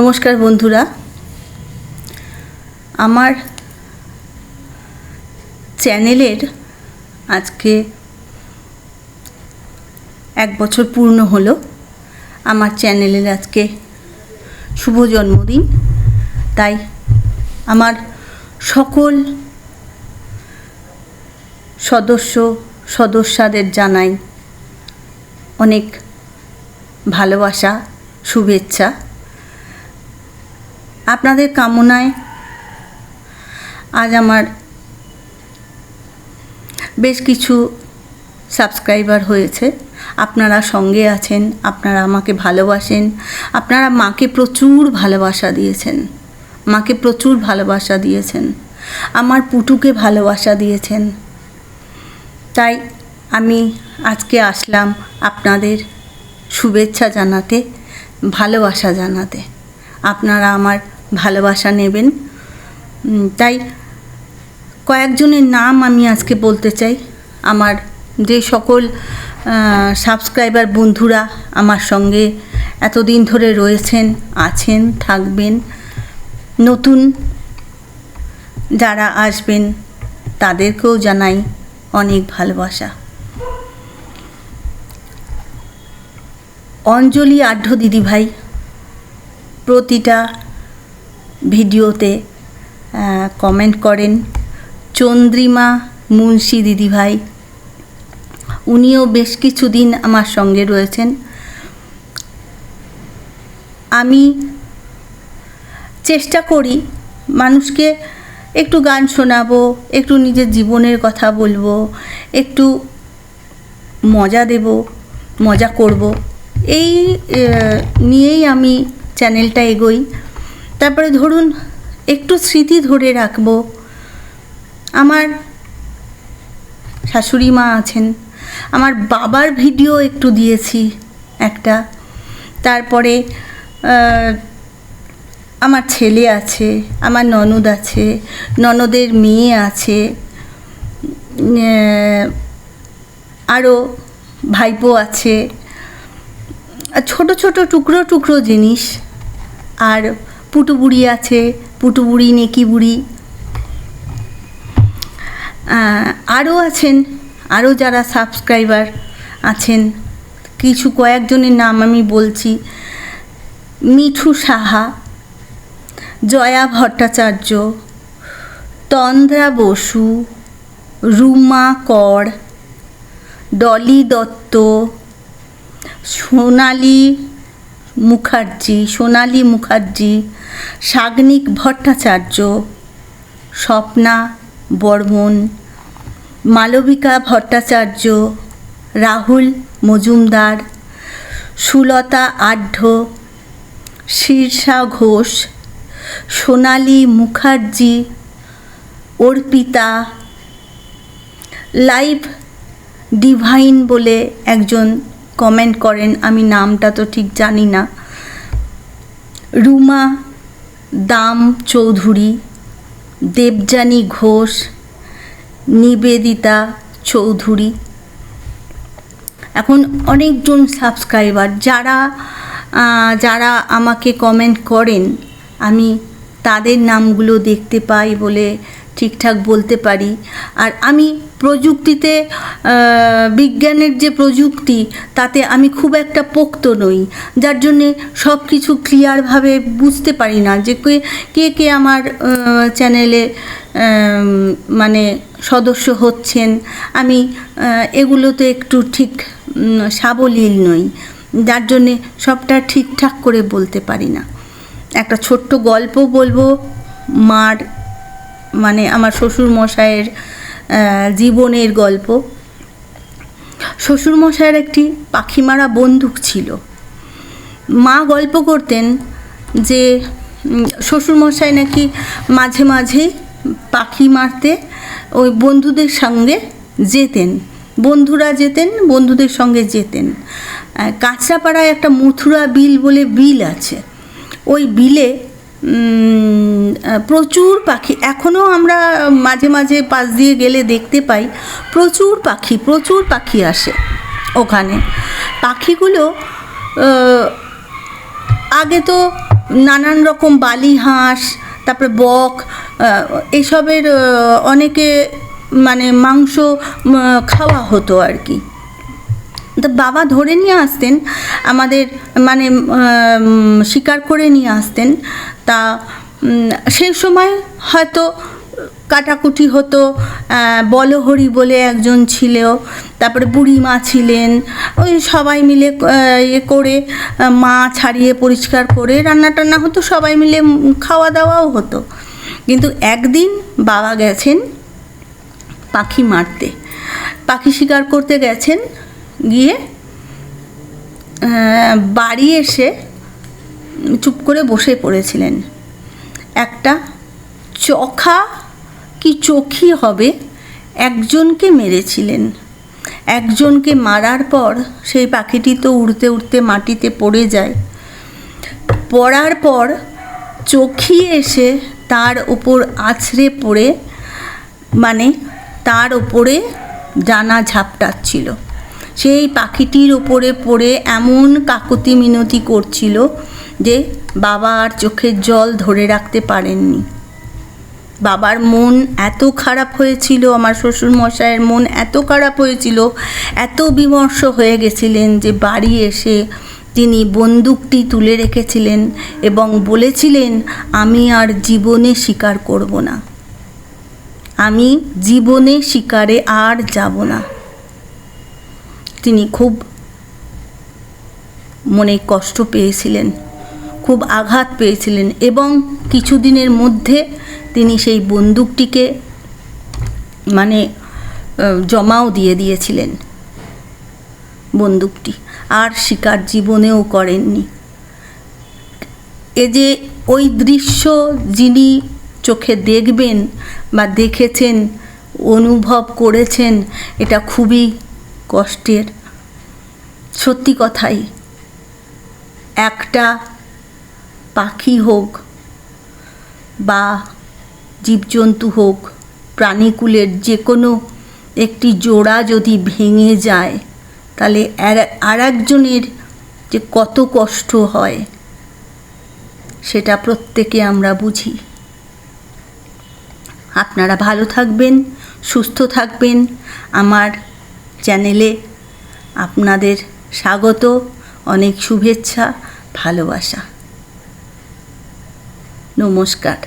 নমস্কার বন্ধুরা, আমার চ্যানেলের আজকে 1 বছর পূর্ণ হলো। আমার চ্যানেলের আজকে শুভ জন্মদিন, তাই আমার সকল সদস্যদের জানাই অনেক ভালোবাসা, শুভেচ্ছা। আপনাদের কামনায় আজ আমার বেশ কিছু সাবস্ক্রাইবার হয়েছে। আপনারা সঙ্গে আছেন, আপনারা আমাকে ভালোবাসেন, আপনারা মাকে প্রচুর ভালোবাসা দিয়েছেন, আমার পুটুকে ভালোবাসা দিয়েছেন। তাই আমি আজকে আসলাম আপনাদের শুভেচ্ছা জানাতে, ভালোবাসা জানাতে। আপনারা আমার ভালোবাসা নেবেন। তাই কয়েকজনের নাম আমি আজকে বলতে চাই। আমার যে সকল সাবস্ক্রাইবার বন্ধুরা আমার সঙ্গে এতদিন ধরে রয়েছেন, আছেন, থাকবেন, নতুন যারা আসবেন তাদেরকেও জানাই অনেক ভালোবাসা। অঞ্জলি আঢ্য দিদিভাই প্রতিটা ভিডিওতে কমেন্ট করেন। চন্দ্রিমা মুন্সি দিদিভাই, উনিও বেশ কিছুদিন আমার সঙ্গে রয়েছেন। আমি চেষ্টা করি মানুষকে একটু গান শোনাবো, একটু নিজের জীবনের কথা বলবো, একটু মজা দেব, মজা করব, এই নিয়েই আমি চ্যানেলটা এগোই। তারপরে ধরুন একটু স্মৃতি ধরে রাখবো। আমার শাশুড়ি মা আছেন, আমার বাবার ভিডিও একটু দিয়েছি একটা। তারপরে আমার ছেলে আছে, আমার ননদ আছে, ননদের মেয়ে আছে, আরও ভাইপো আছে, ছোট ছোট টুকরো টুকরো জিনিস। আর পুটু বুড়ি আছে, পুটু বুড়ি, নেকি বুড়ি, আরও আছেন, আরও যারা সাবস্ক্রাইবার আছেন। কয়েকজনের নাম আমি বলছি। মিঠু সাহা, জয়া ভট্টাচার্য, তন্দ্রা বসু, রুমা কর, ডলি দত্ত, সোনালি মুখার্জি, সাগ্নিক ভট্টাচার্য, স্বপ্না বর্মন, মালবিকা ভট্টাচার্য, রাহুল মজুমদার, সুলতা আঢ্য, শীর্ষা ঘোষ, সোনালি মুখার্জি, অর্পিতা, লাইভ ডিভাইন বলে একজন কমেন্ট করেন, আমি নামটা তো ঠিক জানি না, রুমা দাম চৌধুরী, দেবযানী ঘোষ, নিবেদিতা চৌধুরী। এখন অনেকজন সাবস্ক্রাইবার যারা আমাকে কমেন্ট করেন, আমি তাদের নামগুলো দেখতে পাই বলে ঠিকঠাক বলতে পারি। আর আমি প্রযুক্তিতে, বিজ্ঞানের যে প্রযুক্তি, তাতে আমি খুব একটা পোক্ত নই, যার জন্যে সব কিছু ক্লিয়ারভাবে বুঝতে পারি না যে কে আমার চ্যানেলে মানে সদস্য হচ্ছেন। আমি এগুলোতে একটু ঠিক সাবলীল নই, যার জন্যে সবটা ঠিকঠাক করে বলতে পারি না। একটা ছোট্ট গল্প বলবো। মানে আমার শ্বশুরমশাইয়ের জীবনের গল্প। শ্বশুরমশাইয়ের একটি পাখি মারা বন্দুক ছিল। মা গল্প করতেন যে শ্বশুরমশাই নাকি মাঝে মাঝে পাখি মারতে ওই বন্ধুদের সঙ্গে যেতেন, বন্ধুদের সঙ্গে যেতেন। কাঁচরাপাড়ায় একটা মথুরা বিল বলে বিল আছে। ওই বিলে প্রচুর পাখি, এখনও আমরা মাঝে মাঝে পাশ দিয়ে গেলে দেখতে পাই প্রচুর পাখি আসে ওখানে। পাখিগুলো আগে তো নানান রকম বালি হাঁস, তারপরে বক, এসবের অনেকে মানে মাংস খাওয়া হতো আর কি। তো বাবা ধরে নিয়ে আসতেন আমাদের, মানে শিকার করে নিয়ে আসতেন। তা সেই সময় হয়তো কাটাকুটি হতো। বলহরি বলে একজন ছিল, তারপরে বুড়িমা ছিলেন, ওই সবাই মিলে ইয়ে করে মাছ ছাড়িয়ে পরিষ্কার করে রান্না টান্না হতো, সবাই মিলে খাওয়া দাওয়াও হতো। কিন্তু একদিন বাবা গেছেন পাখি মারতে, পাখি শিকার করতে গেছেন, গিয়ে বাড়ি এসে চুপ করে বসে পড়েছিলেন। একটা চোখা কি চোখি হবে একজনকে মেরেছিলেন। একজনকে মারার পর সেই পাখিটি তো উড়তে উড়তে মাটিতে পড়ে যায়। পড়ার পর চোখি এসে তার উপর আছড়ে পড়ে, মানে তার উপরে ডানা ঝাপটাচ্ছিল। সেই পাখিটির ওপরে পড়ে এমন কাকুতি মিনতি করছিল যে বাবা আর চোখের জল ধরে রাখতে পারেননি। বাবার মন এত খারাপ হয়েছিল, আমার শ্বশুরমশাইয়ের মন এত খারাপ হয়েছিল, এত বিমর্ষ হয়ে গেছিলেন যে বাড়ি এসে তিনি বন্দুকটি তুলে রেখেছিলেন এবং বলেছিলেন, আমি আর জীবনে শিকার করব না, আমি জীবনে শিকারে আর যাব না। তিনি খুব মনে কষ্ট পেয়েছিলেন, খুব আঘাত পেয়েছিলেন এবং কিছুদিনের মধ্যে তিনি সেই বন্দুকটিকে মানে জমাও দিয়ে দিয়েছিলেন। বন্দুকটি আর শিকার জীবনেও করেননি। এ যে ওই দৃশ্য যিনি চোখে দেখবেন বা দেখেছেন, অনুভব করেছেন, এটা খুবই কষ্টের। সত্যি কথাই, একটা পাখি হোক বা জীবজন্তু হোক, প্রাণীকুলের যে কোনো একটি জোড়া যদি ভেঙে যায় তাহলে আর একজনের যে কত কষ্ট হয় সেটা প্রত্যেকে আমরা বুঝি। আপনারা ভালো থাকবেন, সুস্থ থাকবেন। আমার চ্যানেলে আপনাদের স্বাগত, অনেক শুভেচ্ছা, ভালোবাসা। নমস্কার।